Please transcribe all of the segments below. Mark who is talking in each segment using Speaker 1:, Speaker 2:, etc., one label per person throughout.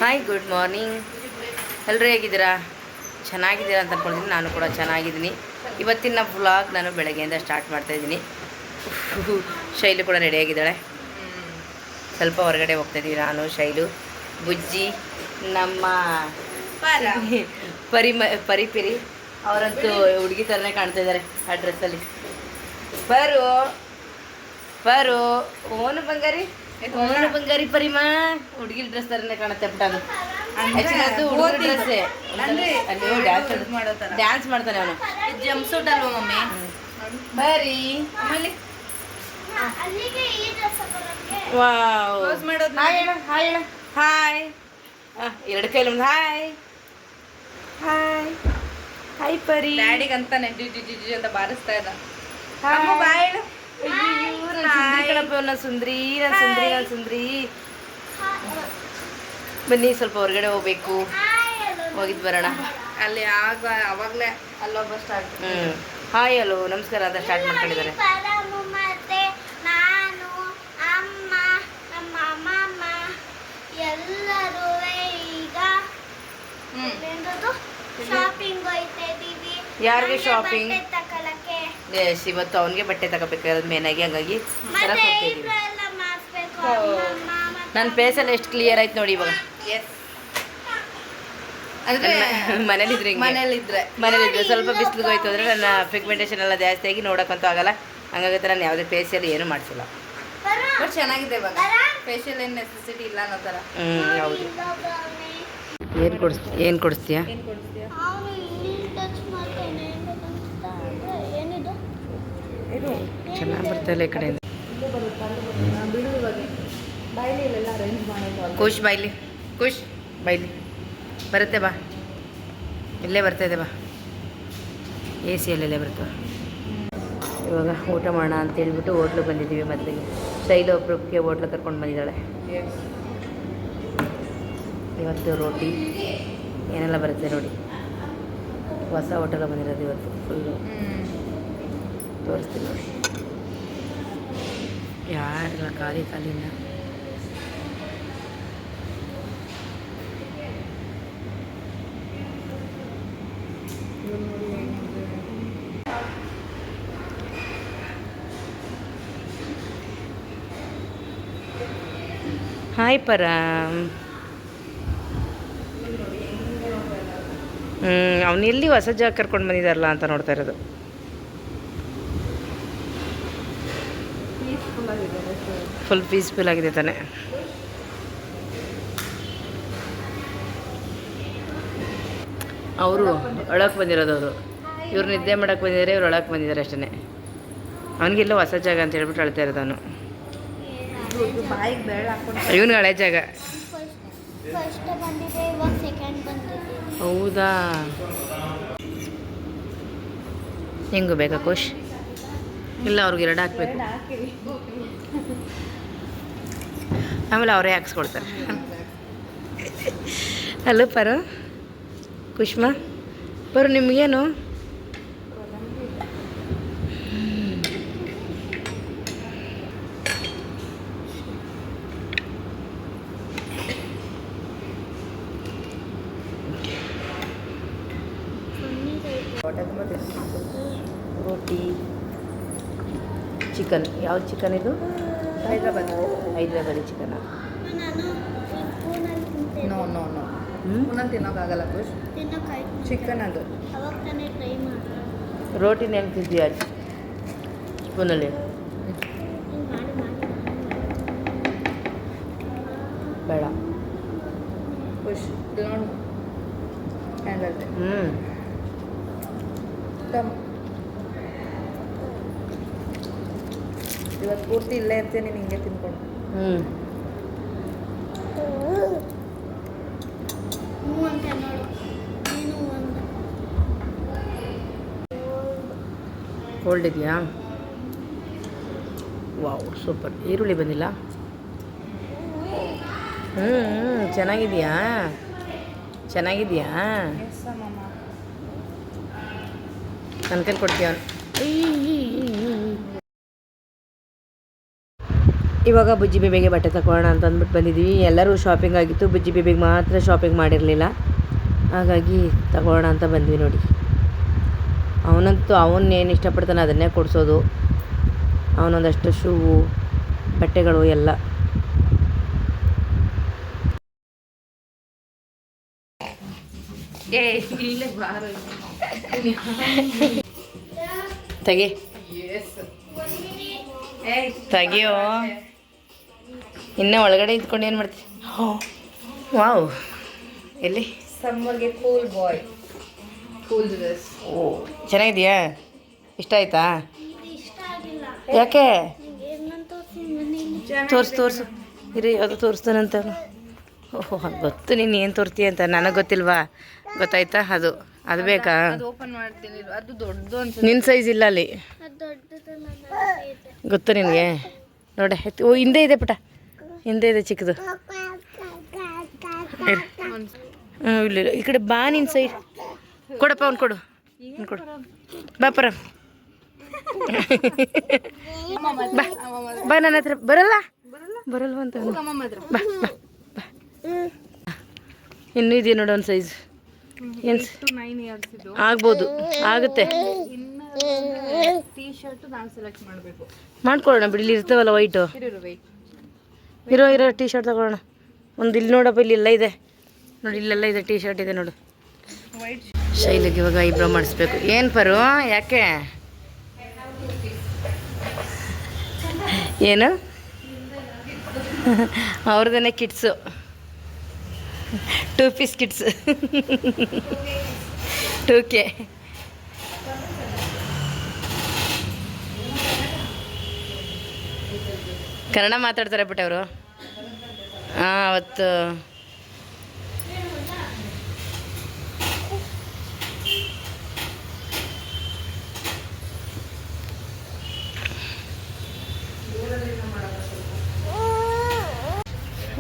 Speaker 1: Hi, good morning. ಎಲ್ಲರೂ ಹೇಗಿದ್ದೀರಾ? ಚೆನ್ನಾಗಿದ್ದೀರಾ ಅಂತ ಅಂದ್ಕೊಂಡಿದ್ದೀನಿ. ನಾನು ಕೂಡ ಚೆನ್ನಾಗಿದ್ದೀನಿ. ಇವತ್ತಿನ ವ್ಲಾಗ್ ನಾನು ಬೆಳಗ್ಗೆಯಿಂದ ಸ್ಟಾರ್ಟ್ ಮಾಡ್ತಾಯಿದ್ದೀನಿ. ಶೈಲು ಕೂಡ ರೆಡಿಯಾಗಿದ್ದಾಳೆ. ಸ್ವಲ್ಪ ಹೊರಗಡೆ ಹೋಗ್ತಾಯಿದ್ದೀವಿ. ನಾನು, ಶೈಲು, ಬುಜ್ಜಿ, ನಮ್ಮ ಪರಿಪಿರಿ ಅವರಂತೂ ಹುಡುಗಿ ಥರನೇ ಕಾಣ್ತಾ ಇದ್ದಾರೆ ಆ ಡ್ರೆಸ್ಸಲ್ಲಿ. ಬರು ಓನು ಬಂಗಾರಿ, ಓನು ಬಂಗಾರಿ ಪರಿಮಾ ಹುಡುಗಿ ಡ್ರೆಸ್ ಥರನೇ ಕಾಣುತ್ತೆ. ಪುಟ್ಟ ಅದು ಹುಡುಗಿ ಡ್ರೆಸ್ಸೇ. ಡ್ಯಾನ್ಸ್ ಮಾಡ್ತಾನೆ ಅವನು. ಜಂಪ್ ಸೂಟ್ ಅಲ್ವಾ ಮಮ್ಮಿ? ಬರೀ ವಾವ್. ಹಾಯ್ ಹೇಳ, ಹಾಯ್ ಹೇಳ, ಹಾಯ್. ಎರಡು ಕೈಲಿ ಒಂದು ಹಾಯ್ ಹಾಯ್ ಹಾಯ್ ಪರಿ.
Speaker 2: ಡ್ಯಾಡಿಗೆ ಅಂತಾನೆ ಜಿ ಜಿ ಜಿ ಅಂತ ಬಾರಿಸ್ತಾ ಇದ್ದ.
Speaker 1: ಬಾಯ್ ಸುಂದ್ರಿ, ನಾನು ಸುಂದ್ರಿ. ಬನ್ನಿ, ಸ್ವಲ್ಪ ಹೊರಗಡೆ ಹೋಗ್ಬೇಕು, ಹೋಗಿದ್ದು ಬರೋಣ.
Speaker 2: ಅಲ್ಲಿ ಅವಾಗಲೇ ಅಲ್ಲೊಬ್ಬ ಸ್ಟಾರ್ಟ್.
Speaker 1: ಹಾಯ್, ಹಲೋ, ನಮಸ್ಕಾರ ಅಂತ ಸ್ಟಾರ್ಟ್ ಮಾಡ್ಕೊಂಡಿದ್ದಾರೆ. ಯಾರಿಗೆ ಶಾಪಿಂಗ್? ಎಸ್, ಇವತ್ತು ಅವನಿಗೆ ಬಟ್ಟೆ ತಗೋಬೇಕಾದ್ರೆ ಮೇನಾಗಿ, ಹಂಗಾಗಿ ನನ್ನ ಫೇಸಲ್ಲಿ ಎಷ್ಟು ಕ್ಲಿಯರ್ ಆಯ್ತು ನೋಡಿ ಇವಾಗ.
Speaker 2: ಎಸ್, ಅಂದರೆ
Speaker 1: ಮನೇಲಿದ್ರೆ ಸ್ವಲ್ಪ ಬಿಸಿಲಿಗೆ ಹೋಯ್ತು ಅಂದರೆ ನನ್ನ ಪಿಗ್ಮೆಂಟೇಷನ್ ಎಲ್ಲ ಜಾಸ್ತಿ ಆಗಿ ನೋಡೋಕ್ಕಂತೂ ಆಗಲ್ಲ. ಹಂಗಾಗುತ್ತೆ ನಾನು ಯಾವುದೇ ಫೇಶಿಯಲ್ ಏನೂ ಮಾಡಿಸಿಲ್ಲ.
Speaker 2: ಬಟ್ ಚೆನ್ನಾಗಿದೆ ಇವಾಗ. ಫೇಶಿಯಲ್ ಏನು ನೆಸೆಸಿಟಿ ಇಲ್ಲ ಅನ್ನೋ ಥರ.
Speaker 1: ಹೌದು. ಏನು ಕೊಡಿಸ್ತೀಯಾ? ಚೆನ್ನಾಗಿ ಬರ್ತಾಯಿಲ್ಲ ಈ ಕಡೆಯಿಂದ. ಖುಷ್ ಬಾಯ್ಲಿ, ಖುಷ್ ಬಾಯ್ಲಿ ಬರುತ್ತೆ. ಬಾ, ಇಲ್ಲೇ ಬರ್ತಾಯಿದೆ. ಬಾ, ಎ ಸಿಯಲ್ಲೇ ಬರ್ತವೆ. ಇವಾಗ ಊಟ ಮಾಡೋಣ ಅಂತೇಳ್ಬಿಟ್ಟು ಹೋಟ್ಲಿಗೆ ಬಂದಿದ್ದೀವಿ. ಮೊದಲಿಗೆ ಶೈಲು ಒಬ್ಬರಿಗೆ ಹೋಟ್ಲಿಗೆ ಕರ್ಕೊಂಡು ಬಂದಿದ್ದಾಳೆ. ಇವತ್ತು ರೋಟಿ ಏನೆಲ್ಲ ಬರುತ್ತೆ ನೋಡಿ. ಹೊಸ ಹೋಟೆಲ್ ಬಂದಿರೋದು ಇವತ್ತು. ಫುಲ್ಲು ತೋರಿಸ್ತೀನಿ ನೋಡಿ. ಯಾರೆಲ್ಲ ಖಾಲಿನ. ಹಾಯ್ ಪರಾಮ್. ಅವನು ಎಲ್ಲಿ ಹೊಸ ಜಾಗ ಕರ್ಕೊಂಡು ಬಂದಿದ್ದಾರಲ್ಲ ಅಂತ ನೋಡ್ತಾ ಇರೋದು. ಫುಲ್ ಪೀಸ್ಫುಲ್ ಆಗಿದೆ ತಾನೆ. ಅವರು ಒಳಕ್ಕೆ ಬಂದಿರೋದು. ಅವರು ಇವ್ರು ನಿದ್ದೆ ಮಾಡೋಕ್ಕೆ ಬಂದಿದ್ದಾರೆ, ಇವ್ರು ಒಳಕ್ಕೆ ಬಂದಿದ್ದಾರೆ ಅಷ್ಟೇ. ಅವನಿಗೆಲ್ಲ ಹೊಸ ಜಾಗ ಅಂತ ಹೇಳ್ಬಿಟ್ಟು ಅಳ್ತಾ ಇರೋದು ಅವನು. ಇವನು ಹಳೆ ಜಾಗ. ಹೌದಾ? ಹೆಂಗು ಬೇಕಾ ಖುಷ್? ಇಲ್ಲ, ಅವ್ರಿಗೆ 2 ಹಾಕಬೇಕು. ಆಮೇಲೆ ಅವರೇ ಹಾಕ್ಸ್ಕೊಡ್ತಾರೆ. ಹಲೋ ಪರು, ಕುಷ್ಮಾ ಪರು, ನಿಮಗೇನು? ರೋಟಿ, ಚಿಕನ್. ಯಾವ್ದು ಚಿಕನ್ ಇದು? Hyderabadi chicken.
Speaker 2: No no no, ಒಂದೊಂದು ತಿನ್ನೋಕ್ಕಾಗಲ್ಲ ಖುಷ್. ಚಿಕನ್ ಅದು.
Speaker 1: ರೋಟಿನ ಹೆಂಗೆ ತಿಂತೀಯ ಸ್ಪೂನಲ್ಲಿ? ಬೇಡ
Speaker 2: ಖುಷ್ ನೋಡು. ಇವತ್ತು ಪೂರ್ತಿ ಇಲ್ಲೇ ಇರ್ತೇನೆ, ನಿಂಗೆ ತಿನ್ಕೊಂಡು.
Speaker 1: ಕೋಲ್ಡ್ ಇದೆಯಾ? Wow, super. ಈರುಳ್ಳಿ ಬಂದಿಲ್ಲ. ಚೆನ್ನಾಗಿದೆಯಾ? ನನ್ನ ಕೈಲಿ ಕೊಡ್ತೀಯ? ಇವಾಗ ಬುಜ್ಜಿ ಬೇಬಿಗೆ ಬಟ್ಟೆ ತಗೊಳ್ಳೋಣ ಅಂತ ಅಂದ್ಬಿಟ್ಟು ಬಂದಿದ್ದೀವಿ. ಎಲ್ಲರೂ ಶಾಪಿಂಗ್ ಆಗಿತ್ತು, ಬುಜ್ಜಿ ಬೇಬಿಗೆ ಮಾತ್ರ ಶಾಪಿಂಗ್ ಮಾಡಿರಲಿಲ್ಲ. ಹಾಗಾಗಿ ತಗೊಳ್ಳೋಣ ಅಂತ ಬಂದ್ವಿ ನೋಡಿ. ಅವನಂತೂ ಅವನ್ನೇನು ಇಷ್ಟಪಡ್ತಾನೆ ಅದನ್ನೇ ಕೊಡಿಸೋದು. ಅವನೊಂದಷ್ಟು ಶೂವು ಬಟ್ಟೆಗಳು ಎಲ್ಲ. ತೆಗಿ ತೆಗಿಯೋ. ಇನ್ನೂ ಒಳಗಡೆ ಇದ್ಕೊಂಡು ಏನು ಮಾಡ್ತೀವಿ? ವಾವ್, ಎಲ್ಲಿ?
Speaker 2: ಸಮ್ಮರ್ಗೆ ಕೂಲ್ ಬಾಯ್, ಕೂಲ್ ಡ್ರೆಸ್.
Speaker 1: ಓ, ಚೆನ್ನಾಗಿದೆಯಾ? ಇಷ್ಟ ಆಯ್ತಾ? ಯಾಕೆ? ತೋರಿಸು ಇರಿ, ಅದು ತೋರಿಸ್ತಾನಂತ. ಓಹೋ, ಗೊತ್ತು ನೀನು ಏನು ತೋರ್ತೀಯ ಅಂತ. ನನಗೆ ಗೊತ್ತಿಲ್ವಾ? ಗೊತ್ತಾಯ್ತಾ? ಅದು ಬೇಕಾ?
Speaker 2: ಅದು ಓಪನ್ ಮಾಡ್ತೀನಿ, ಅದು ದೊಡ್ಡದು ಅಂತ.
Speaker 1: ನಿನ್ನ ಸೈಜ್ ಇಲ್ಲ ಅಲ್ಲಿ, ಗೊತ್ತು ನಿನಗೆ. ನೋಡ, ಓ ಹಿಂದೆ ಇದೆ ಪುಟ, ಹಿಂದೆ ಇದೆ ಚಿಕ್ಕದು. ಇಲ್ಲ ಈ ಕಡೆ ಬಾ, ನಿನ್ನ ಸೈಡ್ ಕೊಡಪ್ಪ, ಅವ್ನು ಕೊಡು, ಕೊಡು ಬಾ ಪರ. ಬಾ ನನ್ನ ಹತ್ರ. ಬರಲ್ವ ಅಂತ ಬಾ ಬಾ ಬಾ. ಇನ್ನೂ ಇದೆಯಾ ನೋಡು ಒಂದು ಸೈಜ್. ಏನು ಆಗ್ಬೋದು, ಆಗುತ್ತೆ.
Speaker 2: ಟೀ ಶರ್ಟ್ ನಾನು ಸೆಲೆಕ್ಟ್ ಮಾಡಬೇಕು.
Speaker 1: ಮಾಡ್ಕೊಳ್ಳೋಣ ಬಿಡಿ, ಇಲ್ಲಿ ಇರ್ತಾವಲ್ಲ ವೈಟು. ಇರೋ ಟೀ ಶರ್ಟ್ ತಗೊಳ್ಳೋಣ. ಒಂದು ಇಲ್ಲಿ ನೋಡಪ್ಪ, ಇಲ್ಲಿ ಎಲ್ಲ ಇದೆ ನೋಡಿ, ಇಲ್ಲೆಲ್ಲ ಇದೆ ಟೀ ಶರ್ಟ್ ಇದೆ ನೋಡು. ಶೈಲಿಗೆ ಇವಾಗ ಐಬ್ರೋ ಮಾಡಿಸ್ಬೇಕು. ಏನು ಪರು, ಯಾಕೆ? ಏನು? ಅವ್ರದೇ kits, 2 piece kits, 2K. Kannada ಮಾತಾಡ್ತಾರೆ ಬಿಟ್ಟು ಅವರು. ಹಾಂ, ಅವತ್ತು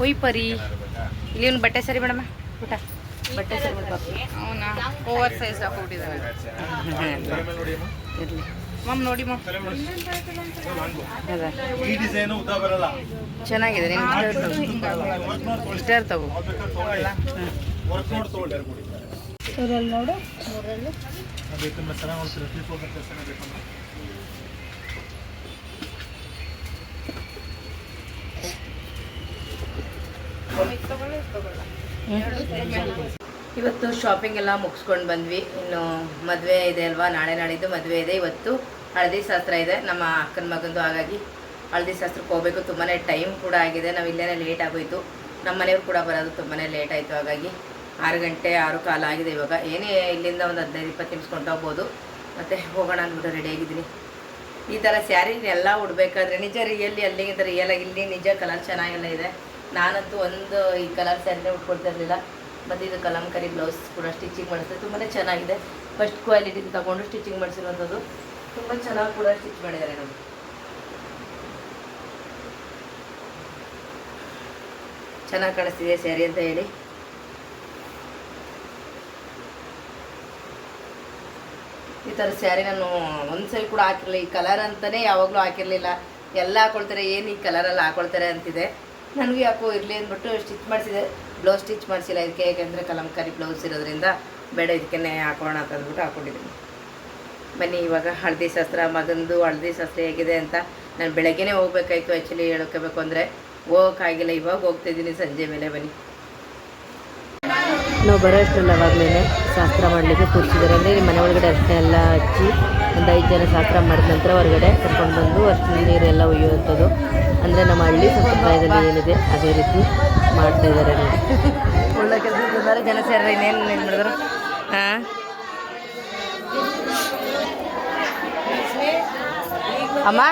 Speaker 1: ಒಯ್ ಪರಿ, ಇಲ್ಲಿ ಒಂದು ಬಟ್ಟೆ ಸರಿ ಮೇಡಮ್ಮ, ಊಟ ಬಟ್ಟೆ ಸರಿ ಮಾಡಬೇಕು.
Speaker 2: ಅವನಾ ಓವರ್ ಸೈಜ್ ಹಾಕೊಬಿಟ್ಟಿದ್ದಾನೆ.
Speaker 1: ಇರಲಿ
Speaker 2: ಮಮ್ ನೋಡಿ ಮಮ್,
Speaker 1: ಅದ ಚೆನ್ನಾಗಿದೆ. ನಿನ್ನ ಇಷ್ಟ ತಗೋ.
Speaker 2: ನೋಡು,
Speaker 1: ಇವತ್ತು ಶಾಪಿಂಗ್ ಎಲ್ಲ ಮುಗಿಸ್ಕೊಂಡು ಬಂದ್ವಿ. ಇನ್ನು ಮದುವೆ ಇದೆ ಅಲ್ವಾ, ನಾಳೆ ನಾಳಿದ್ದು ಮದುವೆ ಇದೆ. ಇವತ್ತು ಹಳದಿ ಶಾಸ್ತ್ರ ಇದೆ ನಮ್ಮ ಅಕ್ಕನ ಮಗಂದು. ಹಾಗಾಗಿ ಹಳದಿ ಶಾಸ್ತ್ರಕ್ಕೆ ಹೋಗಬೇಕು. ತುಂಬಾ ಟೈಮ್ ಕೂಡ ಆಗಿದೆ. ನಾವು ಇಲ್ಲೇ ಲೇಟ್ ಆಗೋಯ್ತು. ನಮ್ಮ ಮನೆಯವ್ರು ಕೂಡ ಬರೋದು ತುಂಬಾ ಲೇಟ್ ಆಯಿತು. ಹಾಗಾಗಿ 6 ಗಂಟೆ 6 ಆಗಿದೆ ಇವಾಗ. ಏನೇ ಇಲ್ಲಿಂದ ಒಂದು 15-20 ನಿಮಿಷ ಕೊಂಡೋಗ್ಬೋದು. ಮತ್ತು ಹೋಗೋಣ ಅಂದ್ಬಿಟ್ಟು ರೆಡಿಯಾಗಿದ್ದೀನಿ. ಈ ಥರ ಸ್ಯಾರಿ ಎಲ್ಲ ಉಡಬೇಕಾದ್ರೆ ನಿಜ ರಿಯಲ್ಲಿ ಅಲ್ಲಿಗಿಂತ ರಿಯಲಾಗಿ ಇಲ್ಲಿ ನಿಜ ಕಲರ್ ಚೆನ್ನಾಗೆಲ್ಲ ಇದೆ. ನಾನಂತೂ ಒಂದು ಈ ಕಲರ್ ಸ್ಯಾರಿನೇ ಉಟ್ಕೊಳ್ತಿರ್ಲಿಲ್ಲ. ಮತ್ತು ಇದು ಕಲಂಕರಿ ಬ್ಲೌಸ್ ಕೂಡ ಸ್ಟಿಚಿಂಗ್ ಮಾಡಿಸ್ತಾರೆ. ತುಂಬಾ ಚೆನ್ನಾಗಿದೆ. ಫಸ್ಟ್ ಕ್ವಾಲಿಟಿ ತಗೊಂಡು ಸ್ಟಿಚಿಂಗ್ ಮಾಡಿಸಿರುವಂಥದ್ದು. ತುಂಬ ಚೆನ್ನಾಗಿ ಕೂಡ ಸ್ಟಿಚ್ ಮಾಡಿದ್ದಾರೆ ನೋಡಿ. ಚೆನ್ನಾಗಿ ಕಾಣಿಸ್ತಿದೆ ಸ್ಯಾರಿ ಅಂತ ಹೇಳಿ. ಈ ಥರ ಸ್ಯಾರಿ ನಾನು ಒಂದ್ಸರಿ ಕೂಡ ಹಾಕಿರಲಿಲ್ಲ. ಈ ಕಲರ್ ಅಂತಲೇ ಯಾವಾಗಲೂ ಹಾಕಿರಲಿಲ್ಲ. ಎಲ್ಲ ಹಾಕೊಳ್ತಾರೆ, ಏನು ಈ ಕಲರಲ್ಲಿ ಹಾಕೊಳ್ತಾರೆ ಅಂತಿದೆ. ನನಗೂ ಯಾಕೋ ಇರಲಿ ಅಂದ್ಬಿಟ್ಟು ಸ್ಟಿಚ್ ಮಾಡಿಸಿದೆ. ಬ್ಲೌಸ್ ಸ್ಟಿಚ್ ಮಾಡಿಸಿಲ್ಲ ಇದಕ್ಕೆ, ಯಾಕೆಂದರೆ ಕಲಂಕಾರಿ ಬ್ಲೌಸ್ ಇರೋದ್ರಿಂದ ಬೇಡ ಇದಕ್ಕೆ ಹಾಕೋಣ ಅಂತ ಅಂದ್ಬಿಟ್ಟು ಹಾಕ್ಕೊಂಡಿದ್ದೀನಿ. ಬನ್ನಿ ಇವಾಗ ಹಳದಿ ಶಾಸ್ತ್ರ, ಮಗಂದು ಹಳದಿ ಶಾಸ್ತ್ರ ಹೇಗಿದೆ ಅಂತ. ನಾನು ಬೆಳಗ್ಗೆನೇ ಹೋಗ್ಬೇಕಾಯ್ತು ಆ್ಯಕ್ಚುಲಿ ಹೇಳ್ಕೋಬೇಕು ಅಂದರೆ, ಹೋಗೋಕ್ಕಾಗಿಲ್ಲ. ಇವಾಗ ಹೋಗ್ತಾಯಿದ್ದೀನಿ ಸಂಜೆ ಮೇಲೆ. ಬನ್ನಿ, ನಾವು ಬರೋ ಅಷ್ಟರಲ್ಲಿ ಅವಾಗಲೇ ಶಾಸ್ತ್ರ ಮಾಡಲಿಕ್ಕೆ ಕೂರಿಸಿದ್ದಾರೆ. ಅಂದರೆ ಮನೆ ಒಳಗಡೆ ಅರ್ಶಿನ ಎಲ್ಲ ಹಚ್ಚಿ ಒಂದು 5 ಜನ ಶಾಸ್ತ್ರ ಮಾಡಿದ ನಂತರ ಹೊರಗಡೆ ಕರ್ಕೊಂಡು ಬಂದು ಅರ್ಶಿನ ನೀರೆಲ್ಲ ಒಯ್ಯುವಂಥದ್ದು. ಅಂದರೆ ನಮ್ಮ ಹಳ್ಳಿ ಸಂಪ್ರದಾಯದಲ್ಲಿ ಏನಿದೆ ಅದೇ ರೀತಿ ಮಾಡ್ತಾಯಿದ್ದಾರೆ ನೋಡಿ. ಒಳ್ಳೆ ಕೆಲಸ ಜನ ಸೇರ ಇನ್ನೇನು ಮಾಡಿದ್ರು. ಹಾಂ, ಅಮ್ಮ.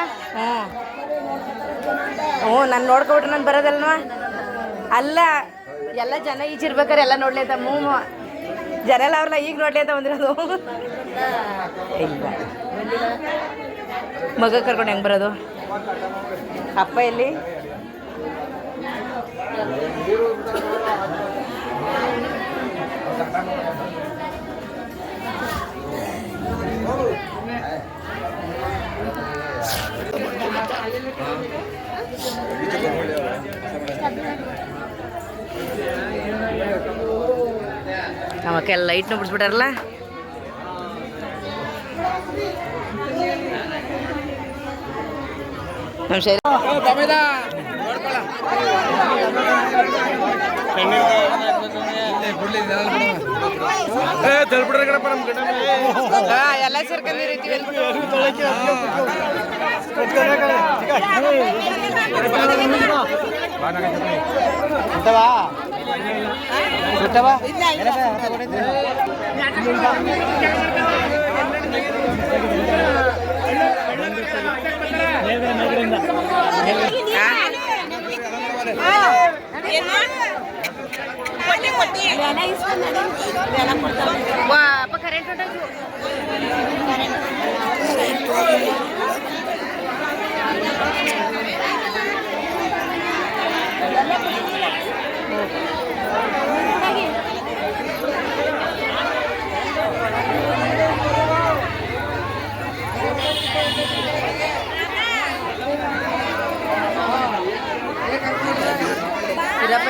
Speaker 1: ಹ್ಞೂ ನಾನು ನೋಡ್ಕೊಬಿಟ್ರೆ ನಾನು ಬರೋದಲ್ವ. ಅಲ್ಲ, ಎಲ್ಲ ಜನ ಈಜಿರ್ಬೇಕಾರೆ ಎಲ್ಲ ನೋಡ್ಲಿ ಅಂತ. ಜನ ಎಲ್ಲ ಅವ್ರಲ್ಲ ಈಗ ನೋಡ್ಲಿ ಅಂತ ಬಂದಿರೋದು. ಇಲ್ಲ, ಮಗ ಕರ್ಕೊಂಡು ಹೆಂಗೆ ಬರೋದು? ಅಪ್ಪ ಎಲ್ಲಿ? ಅವಕ್ಕೆಲ್ಲ ಲೈಟ್ನ ಬಿಡಿಸ್ಬಿಟ್ಟಾರಲ್ಲ. ನಮ್ಮ ಶೈಲ ಎಲ್ಲ ಸೇರ್ಕೊಂಡಿರ್ತೀವಿ. ಕರೆಂಟ್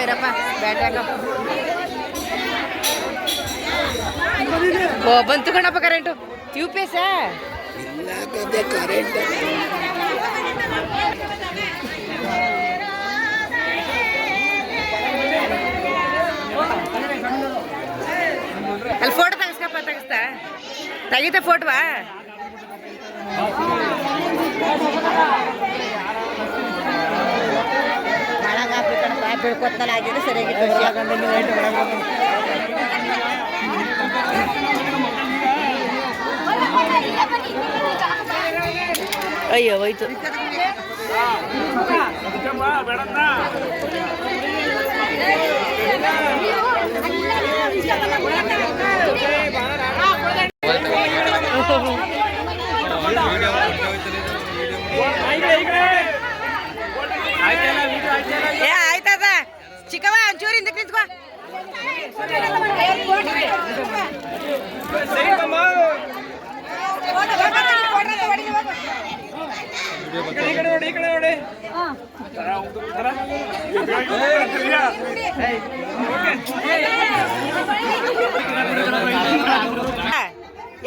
Speaker 1: ಇರಪ್ಪ ಬ್ಯಾಟ್ಯಾಗ ಓ ಬಂತು ಕಣಪ್ಪ current. U P S current ಅಲ್ಲಿ ಫೋಟೋ ತೆಗಿಸ್ಕಪ್ಪ. ತೆಗಿತ ಫೋಟೋವಾ? ಬೆಳ್ಕೊತ್ತಲ್ಲ ಆಗಿದೆ ಸರಿಯಾಗಿ. ಅಯ್ಯೋ ಹೋಯ್ತು. ಏ ಆಯ್ತದ ಚಿಕ್ಕವ ಒಂಚೂರು ಹಿಂದಕ್ಕೆ ನಿಂತ್ಕೋ.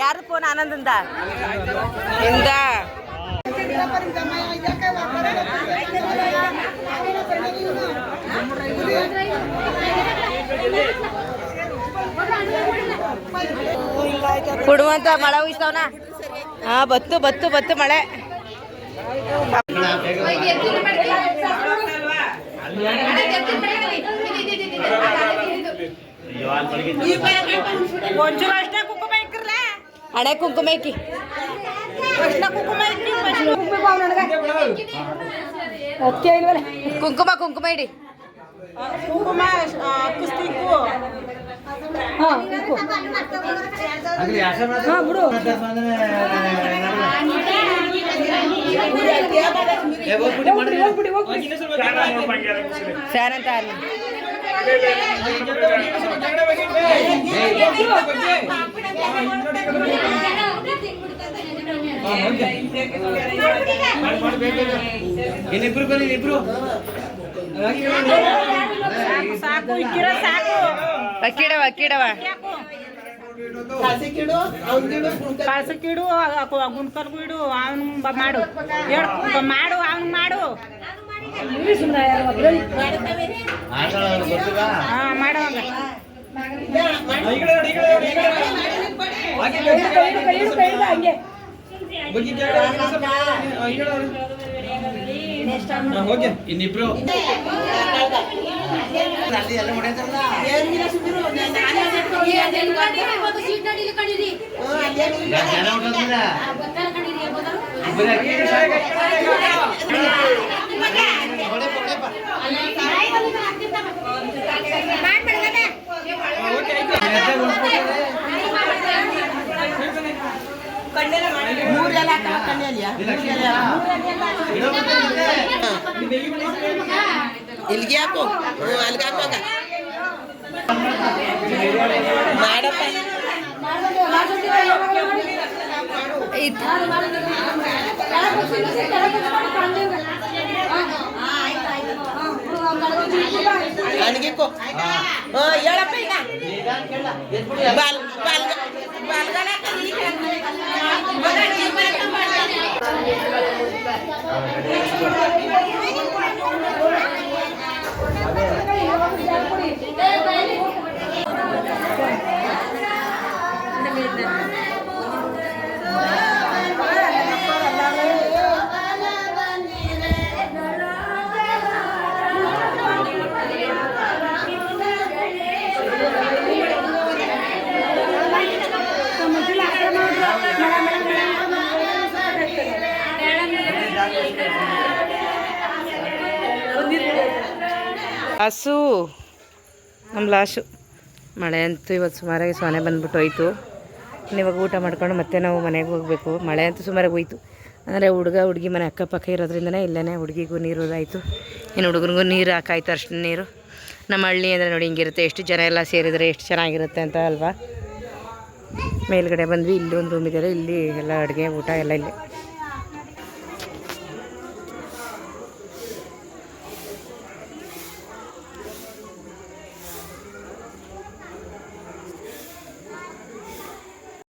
Speaker 1: ಯಾರು ಫೋನ್ ಆನಂದಿಂದ ಇಂದ ಕೊಡುವಂತ ಮಳೆ ಉಯಿಸ್ತಾವನ. ಹಾ ಬತ್ತು ಬತ್ತು ಬತ್ತು ಮಳೆ. ಹಣೆ ಕುಂಕುಮ ಇಕ್ಕಿ ಕುಂಕುಮ ಕುಂಕುಮ ಇಡಿ. ಕುಂಕುಮ ಬಿಡು. ಫ್ಯಾನ್ ಅಂತ
Speaker 3: ಇನ್ನಿಬ್ರು ಬನ್ನಿ ಇಬ್ರು.
Speaker 1: ಅಕ್ಕಿಡವ ಅಕ್ಕಿಡವ
Speaker 2: ಕಳ್ಸಕ್ಕಿಡು ಗುಂಡ್ಕಲ್ಗೂ ಇಡು. ಅವನು ಮಾಡು ಮಾಡು ಅವನು ಮಾಡು. ಹಾ ಮಾಡುವಾಗ ಹಂಗೆ
Speaker 3: ಇನ್ನಿಬ್ರು
Speaker 1: ಇಲ್ಲಿಗೆ ಹಾಕು ಅಲ್ಲಿಗೆ ಹಾಕುವಾಗ ಮಾಡಪ್ಪ.
Speaker 4: ಅಣಗಿಕೋ ಹೇಳಪ್ಪ ಈಗ ಬಾಲ್ ಬಾಲ್ ಬಾಲ್ಗಳ
Speaker 1: ಲಾಸು ನಮ್ಮ ಲಾಸು ಮಳೆ ಅಂತೂ ಇವತ್ತು ಸುಮಾರಾಗಿ ಸೊನೆ ಬಂದ್ಬಿಟ್ಟು ಹೋಯ್ತು. ಇವಾಗ ಊಟ ಮಾಡ್ಕೊಂಡು ಮತ್ತೆ ನಾವು ಮನೆಗೆ ಹೋಗಬೇಕು. ಮಳೆ ಅಂತೂ ಸುಮಾರಾಗಿ ಹೋಯ್ತು. ಅಂದರೆ ಹುಡುಗಿ ಮನೆ ಅಕ್ಕಪಕ್ಕ ಇರೋದ್ರಿಂದನೇ ಇಲ್ಲೇ ಹುಡುಗಿಗೂ ನೀರು ಆಯಿತು, ಇನ್ನು ಹುಡುಗನಿಗೂ ನೀರು ಹಾಕಾಯ್ತು. ಅಷ್ಟು ನೀರು ನಮ್ಮ ಹಳ್ಳಿ ಅಂದರೆ ನೋಡಿ ಹಿಂಗಿರುತ್ತೆ, ಎಷ್ಟು ಜನ ಎಲ್ಲ ಸೇರಿದರೆ ಎಷ್ಟು ಚೆನ್ನಾಗಿರುತ್ತೆ ಅಂತ ಅಲ್ವಾ. ಮೇಲ್ಗಡೆ ಬಂದ್ವಿ, ಇಲ್ಲಿ ಒಂದು ರೂಮ್ ಇದೆಯಲ್ಲ, ಇಲ್ಲಿ ಎಲ್ಲ ಅಡುಗೆ ಊಟ ಎಲ್ಲ ಇಲ್ಲಿ